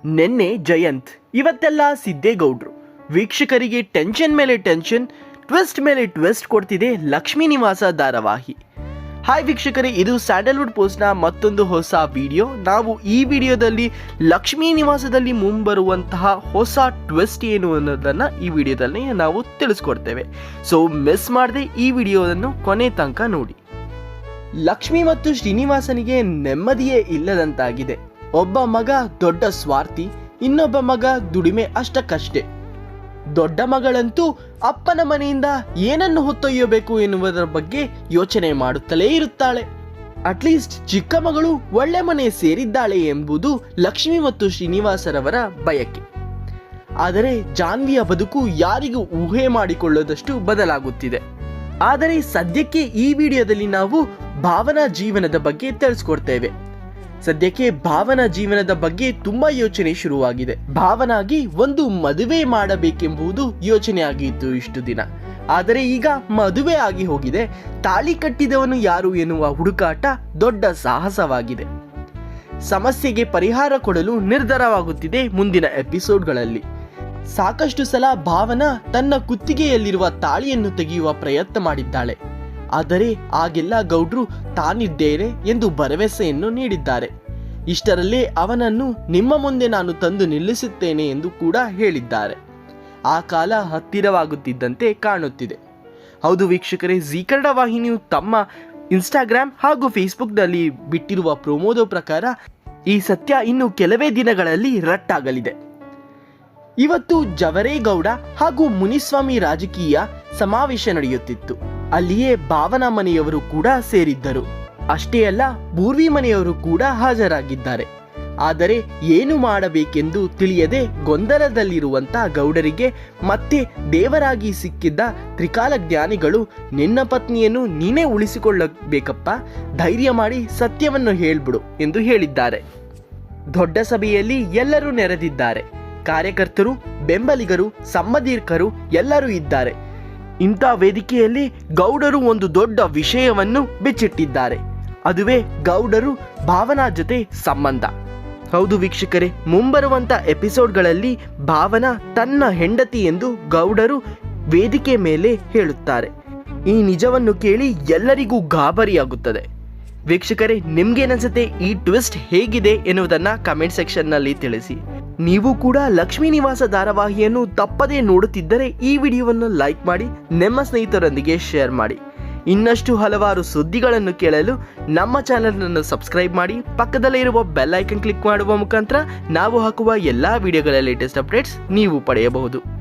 ನಿನ್ನೆ ಜಯಂತ್, ಇವತ್ತೆಲ್ಲ ಸಿದ್ದೇಗೌಡ್ರು. ವೀಕ್ಷಕರಿಗೆ ಟೆನ್ಷನ್ ಮೇಲೆ ಟೆನ್ಷನ್, ಟ್ವಿಸ್ಟ್ ಮೇಲೆ ಟ್ವಿಸ್ಟ್ ಕೊಡ್ತಿದೆ ಲಕ್ಷ್ಮೀ ನಿವಾಸ ಧಾರಾವಾಹಿ. ಹಾಯ್ ವೀಕ್ಷಕರೇ, ಇದು ಸ್ಯಾಂಡಲ್ವುಡ್ ಪೋಸ್ಟ್ನ ಮತ್ತೊಂದು ಹೊಸ ವಿಡಿಯೋ. ನಾವು ಈ ವಿಡಿಯೋದಲ್ಲಿ ಲಕ್ಷ್ಮೀ ನಿವಾಸದಲ್ಲಿ ಮುಂಬರುವಂತಹ ಹೊಸ ಟ್ವಿಸ್ಟ್ ಏನು ಅನ್ನೋದನ್ನು ಈ ವಿಡಿಯೋದಲ್ಲಿ ನಾವು ತಿಳಿಸ್ಕೊಡ್ತೇವೆ. ಸೊ ಮಿಸ್ ಮಾಡದೆ ಈ ವಿಡಿಯೋವನ್ನು ಕೊನೆ ತನಕ ನೋಡಿ. ಲಕ್ಷ್ಮಿ ಮತ್ತು ಶ್ರೀನಿವಾಸನಿಗೆ ನೆಮ್ಮದಿಯೇ ಇಲ್ಲದಂತಾಗಿದೆ. ಒಬ್ಬ ಮಗ ದೊಡ್ಡ ಸ್ವಾರ್ಥಿ, ಇನ್ನೊಬ್ಬ ಮಗ ದುಡಿಮೆ ಅಷ್ಟಕ್ಕಷ್ಟೇ. ದೊಡ್ಡ ಮಗಳಂತೂ ಅಪ್ಪನ ಮನೆಯಿಂದ ಏನನ್ನು ಹೊತ್ತೊಯ್ಯಬೇಕು ಎನ್ನುವುದರ ಬಗ್ಗೆ ಯೋಚನೆ ಮಾಡುತ್ತಲೇ ಇರುತ್ತಾಳೆ. ಅಟ್ಲೀಸ್ಟ್ ಚಿಕ್ಕ ಮಗಳು ಒಳ್ಳೆ ಮನೆ ಸೇರಿದ್ದಾಳೆ ಎಂಬುದು ಲಕ್ಷ್ಮಿ ಮತ್ತು ಶ್ರೀನಿವಾಸರವರ ಬಯಕೆ. ಆದರೆ ಜಾನ್ವಿಯ ಬದುಕು ಯಾರಿಗೂ ಊಹೆ ಮಾಡಿಕೊಳ್ಳೋದಷ್ಟು ಬದಲಾಗುತ್ತಿದೆ. ಆದರೆ ಸದ್ಯಕ್ಕೆ ಈ ವಿಡಿಯೋದಲ್ಲಿ ನಾವು ಭಾವನಾ ಜೀವನದ ಬಗ್ಗೆ ತಿಳಿಸ್ಕೊಡ್ತೇವೆ. ಸದ್ಯಕ್ಕೆ ಭಾವನಾ ಜೀವನದ ಬಗ್ಗೆ ತುಂಬಾ ಯೋಚನೆ ಶುರುವಾಗಿದೆ. ಭಾವನಾಗಿ ಒಂದು ಮದುವೆ ಮಾಡಬೇಕೆಂಬುದು ಯೋಚನೆ ಆಗಿತ್ತು ಇಷ್ಟು ದಿನ. ಆದರೆ ಈಗ ಮದುವೆ ಆಗಿ ಹೋಗಿದೆ. ತಾಳಿ ಕಟ್ಟಿದವನು ಯಾರು ಎನ್ನುವ ಹುಡುಕಾಟ ದೊಡ್ಡ ಸಾಹಸವಾಗಿದೆ. ಸಮಸ್ಯೆಗೆ ಪರಿಹಾರ ಕೊಡಲು ನಿರ್ಧಾರವಾಗುತ್ತಿದೆ ಮುಂದಿನ ಎಪಿಸೋಡ್ಗಳಲ್ಲಿ. ಸಾಕಷ್ಟು ಸಲ ಭಾವನಾ ತನ್ನ ಕುತ್ತಿಗೆಯಲ್ಲಿರುವ ತಾಳಿಯನ್ನು ತೆಗೆಯುವ ಪ್ರಯತ್ನ ಮಾಡಿದ್ದಾಳೆ. ಆದರೆ ಆಗೆಲ್ಲ ಗೌಡ್ರು ತಾನಿದ್ದೇನೆ ಎಂದು ಭರವಸೆಯನ್ನು ನೀಡಿದ್ದಾರೆ. ಇಷ್ಟರಲ್ಲೇ ಅವನನ್ನು ನಿಮ್ಮ ಮುಂದೆ ನಾನು ತಂದು ನಿಲ್ಲಿಸುತ್ತೇನೆ ಎಂದು ಕೂಡ ಹೇಳಿದ್ದಾರೆ. ಆ ಕಾಲ ಹತ್ತಿರವಾಗುತ್ತಿದ್ದಂತೆ ಕಾಣುತ್ತಿದೆ. ಹೌದು ವೀಕ್ಷಕರೇ, ಜೀ ಕನ್ನಡ ವಾಹಿನಿಯು ತಮ್ಮ ಇನ್ಸ್ಟಾಗ್ರಾಮ್ ಹಾಗೂ ಫೇಸ್ಬುಕ್ನಲ್ಲಿ ಬಿಟ್ಟಿರುವ ಪ್ರೊಮೋದ ಪ್ರಕಾರ ಈ ಸತ್ಯ ಇನ್ನು ಕೆಲವೇ ದಿನಗಳಲ್ಲಿ ರಟ್ಟಾಗಲಿದೆ. ಇವತ್ತು ಜವರೇಗೌಡ ಹಾಗೂ ಮುನಿಸ್ವಾಮಿ ರಾಜಕೀಯ ಸಮಾವೇಶ ನಡೆಯುತ್ತಿತ್ತು. ಅಲ್ಲಿಯೇ ಭಾವನಾ ಮನೆಯವರು ಕೂಡ ಸೇರಿದ್ದರು. ಅಷ್ಟೇ ಅಲ್ಲ, ಪೂರ್ವಿ ಮನೆಯವರು ಕೂಡ ಹಾಜರಾಗಿದ್ದಾರೆ. ಆದರೆ ಏನು ಮಾಡಬೇಕೆಂದು ತಿಳಿಯದೆ ಗೊಂದಲದಲ್ಲಿರುವಂತ ಗೌಡರಿಗೆ ಮತ್ತೆ ದೇವರಾಗಿ ಸಿಕ್ಕಿದ್ದ ತ್ರಿಕಾಲ ಜ್ಞಾನಿಗಳು, ನಿನ್ನ ಪತ್ನಿಯನ್ನು ನೀನೇ ಉಳಿಸಿಕೊಳ್ಳಬೇಕಪ್ಪ, ಧೈರ್ಯ ಮಾಡಿ ಸತ್ಯವನ್ನು ಹೇಳ್ಬಿಡು ಎಂದು ಹೇಳಿದ್ದಾರೆ. ದೊಡ್ಡ ಸಭೆಯಲ್ಲಿ ಎಲ್ಲರೂ ನೆರೆದಿದ್ದಾರೆ. ಕಾರ್ಯಕರ್ತರು, ಬೆಂಬಲಿಗರು, ಸಂಬಂಧಿಕರು ಎಲ್ಲರೂ ಇದ್ದಾರೆ. ಇಂಥ ವೇದಿಕೆಯಲ್ಲಿ ಗೌಡರು ಒಂದು ದೊಡ್ಡ ವಿಷಯವನ್ನು ಬಿಚ್ಚಿಟ್ಟಿದ್ದಾರೆ. ಅದುವೇ ಗೌಡರು ಭಾವನಾ ಜೊತೆ ಸಂಬಂಧ. ಹೌದು ವೀಕ್ಷಕರೇ, ಮುಂಬರುವಂತ ಎಪಿಸೋಡ್ಗಳಲ್ಲಿ ಭಾವನಾ ತನ್ನ ಹೆಂಡತಿ ಎಂದು ಗೌಡರು ವೇದಿಕೆ ಮೇಲೆ ಹೇಳುತ್ತಾರೆ. ಈ ನಿಜವನ್ನು ಕೇಳಿ ಎಲ್ಲರಿಗೂ ಗಾಬರಿಯಾಗುತ್ತದೆ. ವೀಕ್ಷಕರೇ, ನಿಮ್ಗೇನನ್ಸುತ್ತೆ? ಈ ಟ್ವಿಸ್ಟ್ ಹೇಗಿದೆ ಎನ್ನುವುದನ್ನು ಕಮೆಂಟ್ ಸೆಕ್ಷನ್ನಲ್ಲಿ ತಿಳಿಸಿ. ನೀವು ಕೂಡ ಲಕ್ಷ್ಮೀ ನಿವಾಸ ಧಾರಾವಾಹಿಯನ್ನು ತಪ್ಪದೇ ನೋಡುತ್ತಿದ್ದರೆ ಈ ವಿಡಿಯೋವನ್ನು ಲೈಕ್ ಮಾಡಿ, ನಿಮ್ಮ ಸ್ನೇಹಿತರೊಂದಿಗೆ ಶೇರ್ ಮಾಡಿ. ಇನ್ನಷ್ಟು ಹಲವಾರು ಸುದ್ದಿಗಳನ್ನು ಕೇಳಲು ನಮ್ಮ ಚಾನೆಲನ್ನು ಸಬ್ಸ್ಕ್ರೈಬ್ ಮಾಡಿ, ಪಕ್ಕದಲ್ಲೇ ಇರುವ ಬೆಲ್ ಐಕನ್ ಕ್ಲಿಕ್ ಮಾಡುವ ಮುಖಾಂತರ ನಾವು ಹಾಕುವ ಎಲ್ಲ ವಿಡಿಯೋಗಳ ಲೇಟೆಸ್ಟ್ ಅಪ್ಡೇಟ್ಸ್ ನೀವು ಪಡೆಯಬಹುದು.